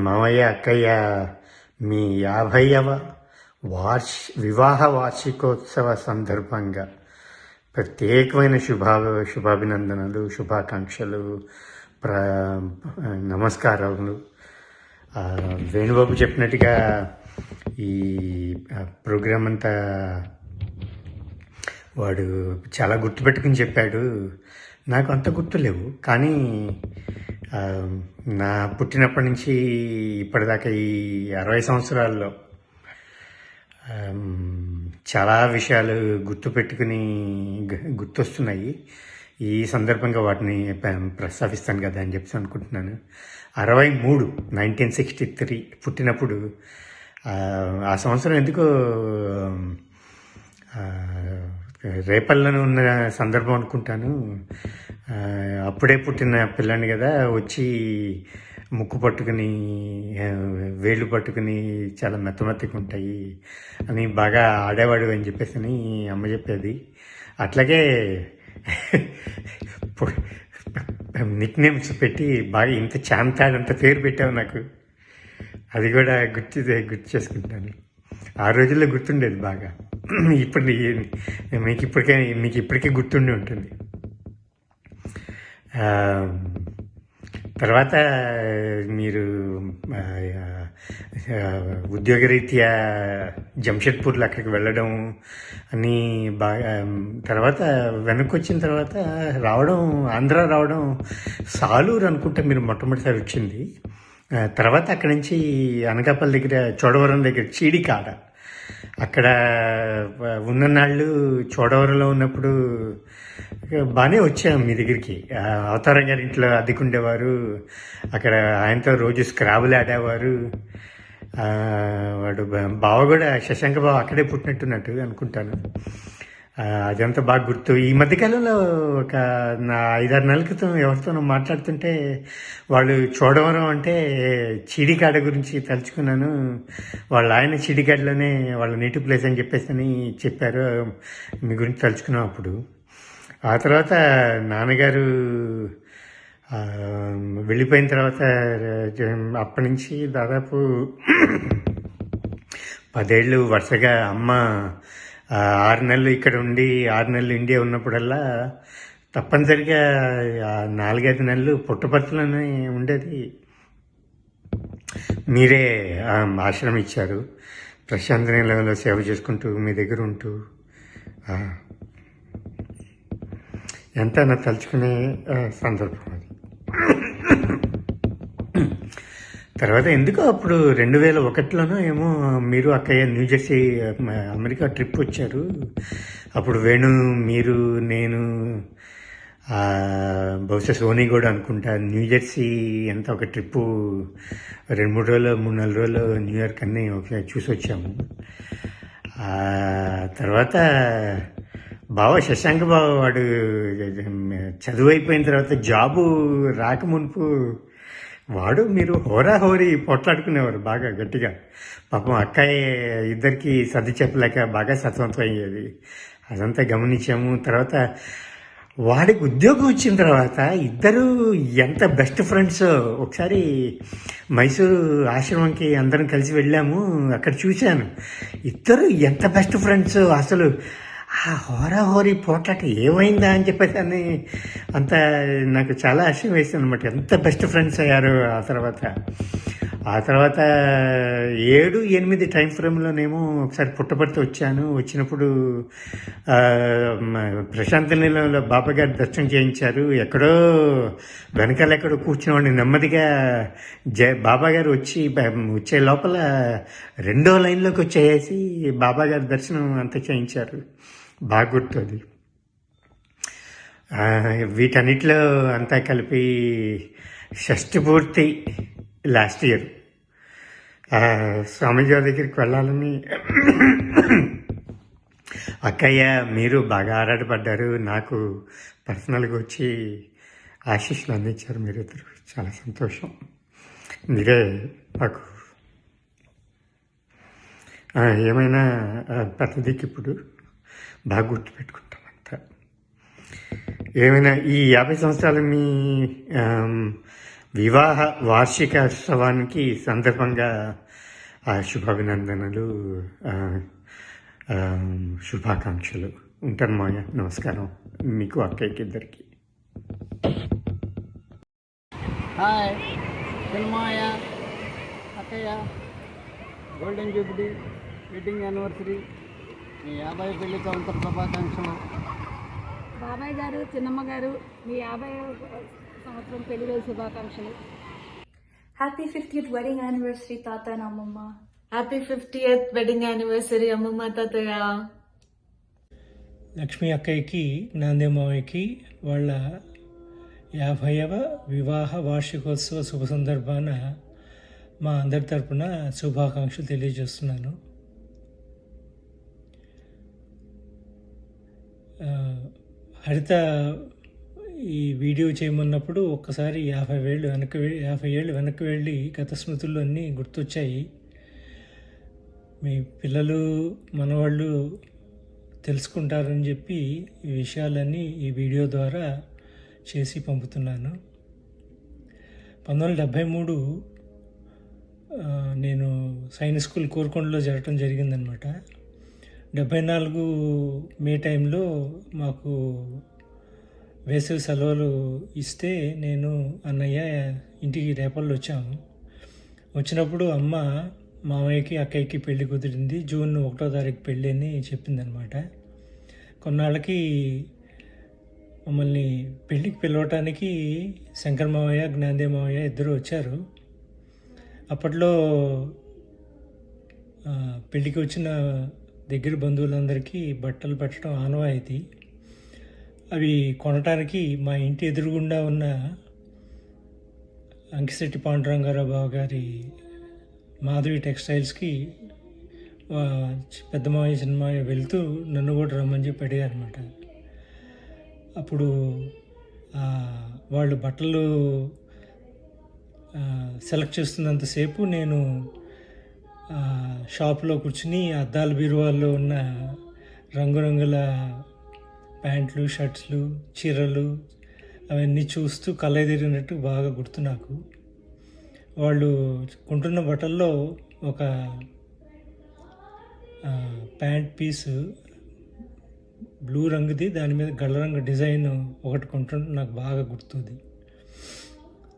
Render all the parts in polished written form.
మామయ్య, అక్కయ్య, మీ 50వ వివాహ వార్షికోత్సవ సందర్భంగా ప్రత్యేకమైన శుభాభినందనలు, శుభాకాంక్షలు, ప్ర నమస్కారములు. వేణుబాబు చెప్పినట్టుగా ఈ ప్రోగ్రాం అంతా వాడు చాలా గుర్తుపెట్టుకుని చెప్పాడు. నాకు అంత గుర్తులేవు, కానీ నా పుట్టినప్పటి నుంచి ఇప్పటిదాకా ఈ 60 సంవత్సరాల్లో చాలా విషయాలు గుర్తొస్తున్నాయి. ఈ సందర్భంగా వాటిని ప్రస్తావిస్తాను కదా అని చెప్పి అనుకుంటున్నాను. 1963 పుట్టినప్పుడు ఆ సంవత్సరం ఎందుకో రేపల్లను ఉన్న సందర్భం అనుకుంటాను. అప్పుడే పుట్టిన పిల్లని కదా, వచ్చి ముక్కు పట్టుకుని వేళ్ళు పట్టుకుని చాలా మెత్తమెత్తగా ఉంటాయి అని బాగా ఆడేవాడు అని చెప్పేసి అని అమ్మ చెప్పేది. అట్లాగే నిక్ నేమ్స్ పెట్టి బాగా ఇంత చాంతాడంత పేరు పెట్టావు నాకు. అది కూడా గుర్తు చేసుకుంటాను. ఆ రోజుల్లో గుర్తుండేది బాగా. ఇప్పుడు మీకు ఇప్పటికే గుర్తుండి ఉంటుంది. తర్వాత మీరు ఉద్యోగరీత్యా జంషెడ్పూర్లో అక్కడికి వెళ్ళడం అని బాగా, తర్వాత వెనక్కి వచ్చిన తర్వాత ఆంధ్ర రావడం సాలూరు అనుకుంటే మీరు మొట్టమొదటిసారి వచ్చింది. తర్వాత అక్కడి నుంచి అనకాపల్లి దగ్గర చోడవరం దగ్గర చీడికాడ, అక్కడ ఉన్ననాళ్ళు చోడవరంలో ఉన్నప్పుడు బాగానే వచ్చాము మీ దగ్గరికి. అవతారం గారి ఇంట్లో అద్దెకుండేవారు. అక్కడ ఆయనతో రోజు స్క్రాబుల్ ఆడేవారు. వాడు బావ కూడా, శశాంక బావ అక్కడే పుట్టినట్టున్నట్టు అనుకుంటాను. అదంతా బాగా గుర్తు. ఈ మధ్యకాలంలో ఒక 5-6 నెలల క్రితం ఎవరితోనో మాట్లాడుతుంటే వాళ్ళు చోడవరం అంటే చీడికాడ గురించి తలుచుకున్నాను. ఆయన చీడికాడలోనే వాళ్ళ నేటివ్ ప్లేస్ అని చెప్పేసి చెప్పారు. మీ గురించి తలుచుకున్నాం అప్పుడు. ఆ తర్వాత నాన్నగారు వెళ్ళిపోయిన తర్వాత అప్పటి నుంచి దాదాపు 10 ఏళ్ళు వరుసగా అమ్మ 6 నెలలు ఇక్కడ ఉండి 6 నెలలు ఇండియా ఉన్నప్పుడల్లా తప్పనిసరిగా 4-5 నెలలు పుట్టపర్తిలోనే ఉండేది. మీరే ఆశ్రమం ఇచ్చారు. ప్రశాంత నిలయంలో సేవ చేసుకుంటూ మీ దగ్గర ఉంటూ ఎంత నా తలుచుకునే సందర్భం అది. తర్వాత ఎందుకో అప్పుడు 2001లోనో ఏమో మీరు అక్కయ్య న్యూజెర్సీ అమెరికా ట్రిప్ వచ్చారు. అప్పుడు వేణు, మీరు, నేను, బహుశా సోనీ కూడా అనుకుంటా, న్యూజెర్సీ ఎంత ఒక ట్రిప్పు 2-3 రోజులు 3-4 రోజులు న్యూయార్క్ అన్నీ చూసి వచ్చాము. తర్వాత బావ శశాంక బావ వాడు చదువు అయిపోయిన తర్వాత జాబు రాకమునుపు వాడు మీరు హోరాహోరీ పోట్లాడుకునేవారు బాగా గట్టిగా. పాపం అక్కయ్య ఇద్దరికి సర్ది చెప్పలేక బాగా సతమతం అయ్యేది. అదంతా గమనించాము. తర్వాత వాడికి ఉద్యోగం వచ్చిన తర్వాత ఇద్దరు ఎంత బెస్ట్ ఫ్రెండ్స్. ఒకసారి మైసూరు ఆశ్రమంకి అందరం కలిసి వెళ్ళాము. అక్కడ చూశాను ఇద్దరు ఎంత బెస్ట్ ఫ్రెండ్స్. అసలు ఆ హోరాహోరీ పోట్లాట ఏమైందా అని చెప్పేసి అని అంత నాకు చాలా ఆశ్చర్యం వేసింది అనమాట. ఎంత బెస్ట్ ఫ్రెండ్స్ అయ్యారు. ఆ తర్వాత 7-8 టైం ఫ్రేమ్లోనేమో ఒకసారి పుట్టపర్తి వచ్చాను. వచ్చినప్పుడు ప్రశాంత నిలయంలో బాబా గారి దర్శనం చేయించారు. ఎక్కడో వెనకాల ఎక్కడో కూర్చునేవాడిని. నెమ్మదిగా బాబా గారు వచ్చే లోపల 2వ లైన్లోకి వచ్చేసి బాబా గారి దర్శనం అంతా చేయించారు. బాగా గుర్తుంది. వీటన్నిటిలో అంతా కలిపి షష్ఠి పూర్తి లాస్ట్ ఇయర్ స్వామీజీ దగ్గరికి వెళ్ళాలని అక్కయ్య మీరు బాగా ఆరాటపడ్డారు. నాకు పర్సనల్గా వచ్చి ఆశీస్సులు అందించారు మీరిద్దరు. చాలా సంతోషం. మీరే నాకు ఏమైనా ప్రతిదికి ఇప్పుడు బాగా గుర్తుపెట్టుకుంటామంతా. ఏమైనా ఈ 50 సంవత్సరాలు మీ వివాహ వార్షికోత్సవానికి సందర్భంగా శుభాభినందనలు, ఆ, ఆ, శుభాకాంక్షలు. ఉంటాను మాయ. నమస్కారం మీకు, అక్కయ్యకి, ఇద్దరికి. హాయ్ చిన్మయ్య, అక్కయ్య, గోల్డెన్ జూబ్లీ వెడ్డింగ్ యానివర్సరీ, మీ 50 పెళ్లి సంవత్సర శుభాకాంక్షలు. బాబాయ్ గారు, చిన్నమ్మ గారు, మీ 50 సంవత్సరం పెళ్లి రోజు శుభాకాంక్షలు. Happy 50th wedding anniversary, Tata and Amma. Happy 50th wedding anniversary అమ్మమ్మ తాతయ్య. లక్ష్మీ అక్కయ్యకి, నాందే మావయ్యకి వాళ్ళ 50వ వివాహ వార్షికోత్సవ శుభ సందర్భాన మా అందరి తరపున శుభాకాంక్షలు తెలియజేస్తున్నాను. హరిత ఈ వీడియో చేయమన్నప్పుడు ఒక్కసారి 50 ఏళ్ళు వెనక్కి వెళ్ళి గత స్మృతులు అన్నీ గుర్తొచ్చాయి. మీ పిల్లలు, మనవాళ్ళు తెలుసుకుంటారని చెప్పి ఈ విషయాలన్నీ ఈ వీడియో ద్వారా చేసి పంపుతున్నాను. 1973 నేను సైన్స్ స్కూల్ కోరుకొండలో జరగటం జరిగిందనమాట. 74 మే టైంలో మాకు వేసవి సెలవులు ఇస్తే నేను, అన్నయ్య ఇంటికి రేపల్లో వచ్చాము. వచ్చినప్పుడు అమ్మ మామయ్యకి, అక్కయ్యకి పెళ్లి కుదిరింది, జూన్ 1వ తారీఖు పెళ్ళి అని చెప్పిందనమాట. కొన్నాళ్ళకి మమ్మల్ని పెళ్ళికి పిలవటానికి శంకర్ మావయ్య, జ్ఞానదే మావయ్య ఇద్దరు వచ్చారు. అప్పట్లో పెళ్ళికి వచ్చిన దగ్గర బంధువులందరికీ బట్టలు పెట్టడం ఆనవాయితీ. అవి కొనటానికి మా ఇంటి ఎదురుగుండా ఉన్న అంకిశెట్టి పాండురంగారావు బావ గారి మాధవి టెక్స్టైల్స్కి పెద్ద మావయ్య, చిన్న మావయ్య వెళ్తూ నన్ను కూడా రమ్మని చెప్పి అడిగారు అనమాట. అప్పుడు వాళ్ళు బట్టలు సెలెక్ట్ చేస్తున్నంతసేపు నేను షాప్లో కూర్చుని అద్దాల బీరువాల్లో ఉన్న రంగురంగుల ప్యాంట్లు, షర్ట్స్లు, చీరలు అవన్నీ చూస్తూ కళ్ళెదిరినట్టు బాగా గుర్తు నాకు. వాళ్ళు కొంటున్న బట్టల్లో ఒక ప్యాంట్ పీసు బ్లూ రంగుది, దాని మీద గళ్ళ రంగు డిజైన్ ఒకటి కొంటుంటే నాకు బాగా గుర్తుంది.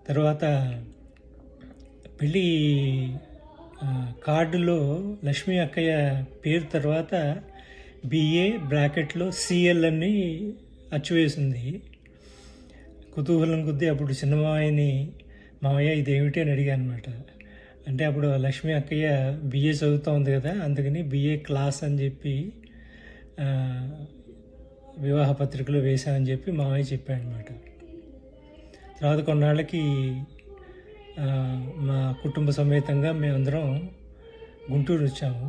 తర్వాత పెళ్ళి కార్డులో లక్ష్మీ అక్కయ్య పేరు తర్వాత బిఏ బ్రాకెట్లో సిఎల్ అని అచ్చువేసింది. కుతూహలం కొద్దీ అప్పుడు చిన్న మావయ్య ఇదేమిటి అని అడిగాను అనమాట. అంటే అప్పుడు లక్ష్మీ అక్కయ్య బిఏ చదువుతూ ఉంది కదా, అందుకని బిఏ క్లాస్ అని చెప్పి వివాహ పత్రికలో వేశామని చెప్పి మావయ్య చెప్పాడు అనమాట. తర్వాత కొన్నాళ్ళకి మా కుటుంబ సమేతంగా మేమందరం గుంటూరు వచ్చాము.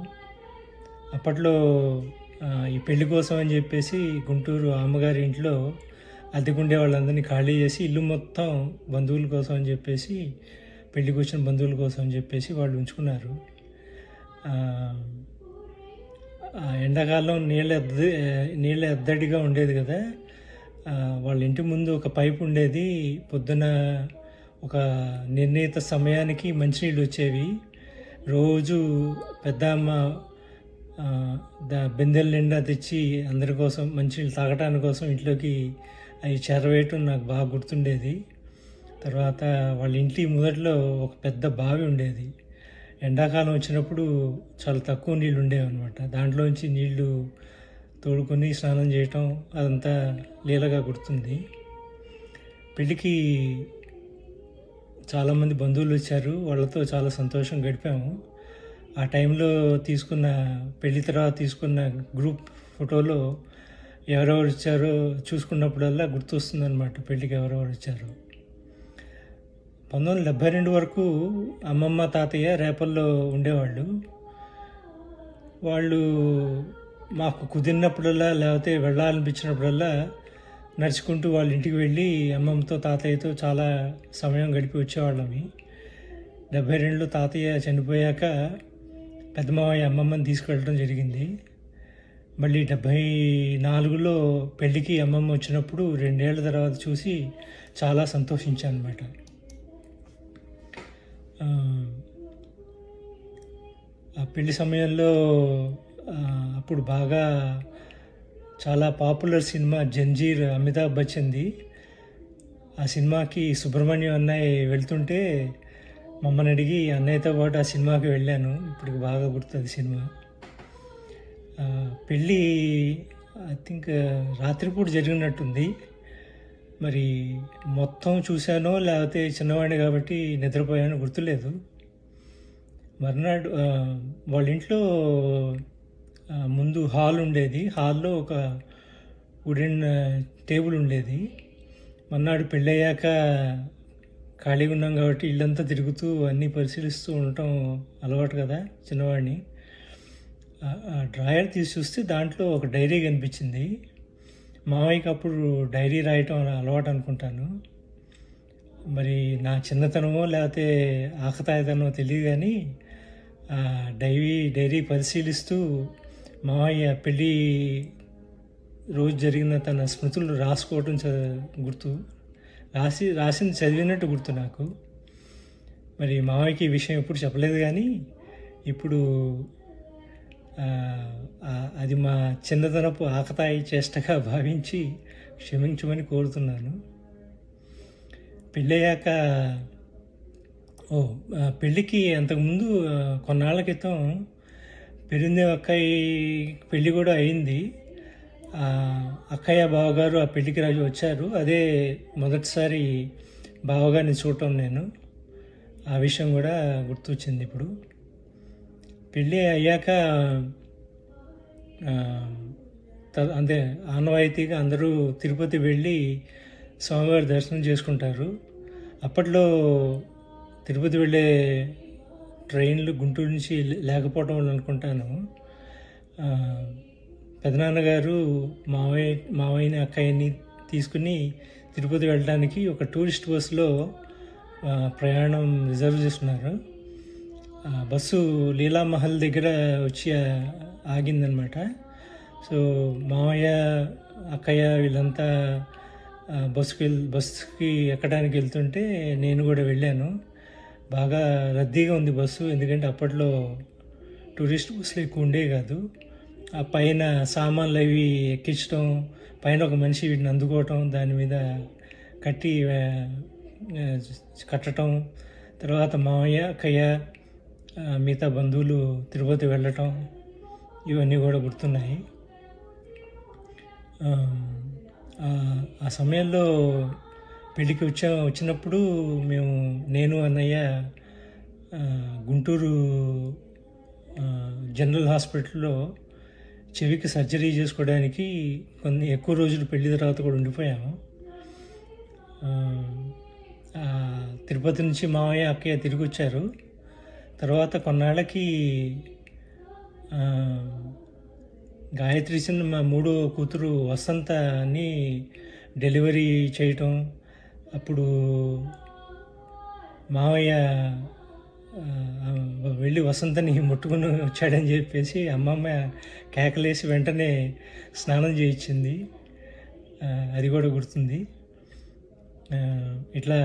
అప్పట్లో ఈ పెళ్లి కోసం అని చెప్పేసి గుంటూరు అమ్మగారి ఇంట్లో అద్దెకుండే వాళ్ళందరినీ ఖాళీ చేసి ఇల్లు మొత్తం బంధువుల కోసం అని చెప్పేసి, పెళ్ళికి వచ్చిన బంధువుల కోసం అని చెప్పేసి వాళ్ళు ఉంచుకున్నారు. ఎండాకాలం నీళ్ళ ఎద్దడిగా ఉండేది కదా, వాళ్ళ ఇంటి ముందు ఒక పైపు ఉండేది. పొద్దున ఒక నిర్ణీత సమయానికి మంచినీళ్ళు వచ్చేవి. రోజు పెద్ద అమ్మ బిందెల నిండా తెచ్చి అందరి కోసం మంచినీళ్ళు తాగటానికి కోసం ఇంట్లోకి అవి చేరవేయటం నాకు బాగా గుర్తుండేది. తర్వాత వాళ్ళ ఇంటి మొదట్లో ఒక పెద్ద బావి ఉండేది. ఎండాకాలం వచ్చినప్పుడు చాలా తక్కువ నీళ్ళు ఉండేవి అనమాట. దాంట్లోంచి నీళ్లు తోడుకొని స్నానం చేయటం అదంతా లీలగా గుర్తుంది. పెళ్ళికి చాలామంది బంధువులు వచ్చారు, వాళ్ళతో చాలా సంతోషం గడిపాము. ఆ టైంలో పెళ్లి తర్వాత తీసుకున్న గ్రూప్ ఫోటోలో ఎవరెవరు వచ్చారో చూసుకున్నప్పుడల్లా గుర్తొస్తుందన్నమాట పెళ్ళికి ఎవరెవరు వచ్చారో. 1972 వరకు అమ్మమ్మ, తాతయ్య రేపల్లో ఉండేవాళ్ళు. వాళ్ళు మాకు కుదిరినప్పుడల్లా లేకపోతే వెళ్ళాలనిపించినప్పుడల్లా నడుచుకుంటూ వాళ్ళ ఇంటికి వెళ్ళి అమ్మమ్మతో, తాతయ్యతో చాలా సమయం గడిపి వచ్చేవాళ్ళమి. 72లో తాతయ్య చనిపోయాక పెద్ద మావయ్య అమ్మమ్మని తీసుకెళ్ళడం జరిగింది. మళ్ళీ 74లో పెళ్ళికి అమ్మమ్మ వచ్చినప్పుడు 2 ఏళ్ల తర్వాత చూసి చాలా సంతోషించాను అనమాట. పెళ్లి సమయంలో అప్పుడు బాగా చాలా పాపులర్ సినిమా జంజీర్, అమితాబ్ బచ్చన్ది. ఆ సినిమాకి సుబ్రహ్మణ్యం అన్నయ్య వెళ్తుంటే మమ్మల్ని అడిగి అన్నయ్యతో పాటు ఆ సినిమాకి వెళ్ళాను. ఇప్పుడు బాగా గుర్తుంది సినిమా. పెళ్ళి ఐ థింక్ రాత్రిపూట జరిగినట్టుంది. మరి మొత్తం చూశానో లేకపోతే చిన్నవాడిని కాబట్టి నిద్రపోయానో గుర్తులేదు. మర్నాడు వాళ్ళ ఇంట్లో ముందు హాల్ ఉండేది. హాల్లో ఒక వుడెన్ టేబుల్ ఉండేది. మర్నాడు పెళ్ళయ్యాక ఖాళీగా ఉన్నాం కాబట్టి ఇల్లంతా తిరుగుతూ అన్నీ పరిశీలిస్తూ ఉండటం అలవాటు కదా చిన్నవాడిని. ఆ డ్రాయర్ తీసి చూస్తే దాంట్లో ఒక డైరీ కనిపించింది. మావయ్యకి అప్పుడు డైరీ రాయటం అలవాటు అనుకుంటాను. మరి నా చిన్నతనమో లేకపోతే ఆకతాయితనమో తెలియదు కానీ డైరీ పరిశీలిస్తూ మావయ్య పెళ్ళి రోజు జరిగిన తన స్మృతులు రాసుకోవటం గుర్తు. రాసింది చదివినట్టు గుర్తు నాకు. మరి మావయ్యకి ఈ విషయం ఎప్పుడు చెప్పలేదు కానీ ఇప్పుడు అది మా చిన్నతనపు ఆకతాయి చేష్టగా భావించి క్షమించమని కోరుతున్నాను. పెళ్ళయ్యాక పెళ్ళికి అంతకుముందు కొన్నాళ్ళ క్రితం పెరుందేవి అక్కయ్య పెళ్ళి కూడా అయింది. అక్కయ్య బావగారు ఆ పెళ్ళికి రాజు వచ్చారు. అదే మొదటిసారి బావగారిని చూడటం నేను. ఆ విషయం కూడా గుర్తొచ్చింది ఇప్పుడు. పెళ్ళి అయ్యాక అంతే ఆనవాయితీగా అందరూ తిరుపతి వెళ్ళి స్వామివారి దర్శనం చేసుకుంటారు. అప్పట్లో తిరుపతి వెళ్ళే ట్రైన్లు గుంటూరు నుంచి లేకపోవడం వల్ల అనుకుంటాను పెదనాన్నగారు మావయ్యని అక్కయ్యని తీసుకుని తిరుపతి వెళ్ళడానికి ఒక టూరిస్ట్ బస్సులో ప్రయాణం రిజర్వ్ చేస్తున్నారు. బస్సు లీలామహల్ దగ్గర వచ్చి ఆగిందనమాట. సో మావయ్య అక్కయ్య వీళ్ళంతా బస్సుకి ఎక్కడానికి వెళ్తుంటే నేను కూడా వెళ్ళాను. బాగా రద్దీగా ఉంది బస్సు, ఎందుకంటే అప్పట్లో టూరిస్ట్ బస్సులు ఎక్కువ ఉండేవి కాదు. ఆ పైన సామాన్లు అవి ఎక్కించడం, పైన ఒక మనిషి వీటిని అందుకోవటం, దాని మీద కట్టడం, తర్వాత మావయ్య అక్కయ్య మిగతా బంధువులు తిరుపతి వెళ్ళటం, ఇవన్నీ కూడా గుర్తున్నాయి. ఆ సమయంలో పెళ్ళికి వచ్చినప్పుడు నేను అన్నయ్య గుంటూరు జనరల్ హాస్పిటల్లో చెవికి సర్జరీ చేసుకోవడానికి కొన్ని ఎక్కువ రోజులు పెళ్లి తర్వాత కూడా ఉండిపోయాము. తిరుపతి నుంచి మావయ్య అక్కయ్య తిరిగి వచ్చారు. తర్వాత కొన్నాళ్ళకి గాయత్రి మా మూడో కూతురు వసంతని డెలివరీ చేయటం, అప్పుడు మావయ్య వెళ్ళి వసంతని ముట్టుకుని వచ్చాడని చెప్పేసి అమ్మమ్మ కేకలేసి వెంటనే స్నానం చేయించింది. అది కూడా గుర్తుంది. ఇట్లా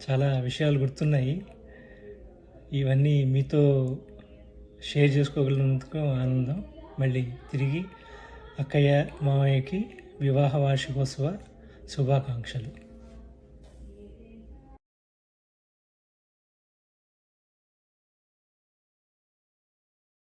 చాలా విషయాలు గుర్తున్నాయి. ఇవన్నీ మీతో షేర్ చేసుకోగలిగినందుకు ఆనందం. మళ్ళీ తిరిగి అక్కయ్య మావయ్యకి వివాహ వార్షికోత్సవ శుభాకాంక్షలు.